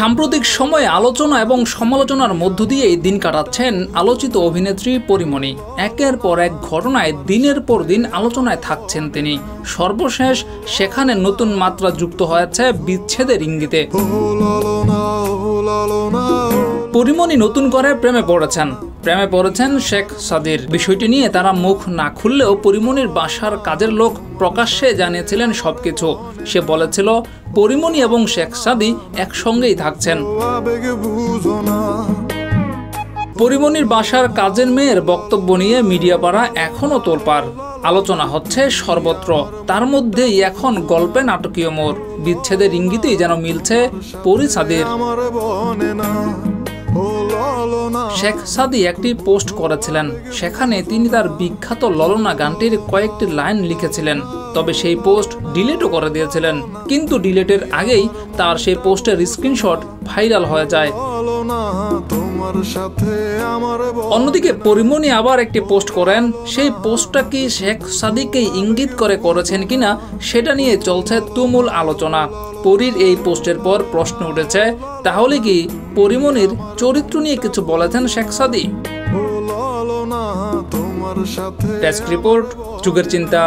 সাম্প্রতিক সময়ে আলোচনা এবং সমালোচনার মধ্য দিয়েই দিন কাটাচ্ছেন আলোচিত অভিনেত্রী পরীমনি। একের পর এক ঘটনায় দিনের পর দিন আলোচনায় থাকছেন তিনি। সর্বশেষ সেখানে নতুন মাত্রা যুক্ত হয়েছে বিচ্ছেদের ইঙ্গিতে। পরীমনি নতুন করে প্রেমে পড়েছেন শেখ সাদির। বিষয়টি নিয়ে তারা মুখ না খুললেও পরীমনির বাসার কাজের লোক প্রকাশ্যে জানিয়েছিলেন সবকিছু। সে বলেছিল পরীমনি এবং শেখ সাদি একসঙ্গেই থাকছেন। পরীমনির বাসার কাজের মেয়ের বক্তব্য নিয়ে মিডিয়া পাড়া এখনো তোলপাড়। আলোচনা হচ্ছে সর্বত্র। তার মধ্যেই এখন গল্পে নাটকীয় মোড়। বিচ্ছেদের ইঙ্গিতেই যেন মিলছে পরী সাদির। শেখ সাদি একটি পোস্ট করেছিলেন, সেখানে তিনি তার বিখ্যাত ললনা গানটির কয়েকটি লাইন লিখেছিলেন। তবে সেই পোস্ট ডিলিটও করে দিয়েছিলেন, কিন্তু ডিলিটের আগেই তার সেই পোস্টের স্ক্রিনশট ভাইরাল হয়ে যায়। অন্যদিকে পরীমনি আবার একটি পোস্ট করেন। সেই পোস্টটা কি শেখ সাদিকে ইঙ্গিত করে করেছেন কিনা সেটা নিয়ে চলছে তুমুল আলোচনা। পরীর এই পোস্টের পর প্রশ্ন উঠেছে, তাহলে কি পরীমনির চরিত্র নিয়ে কিছু বলেছেন শেখ সাদি? ডেস্ক রিপোর্ট, যুগের চিন্তা।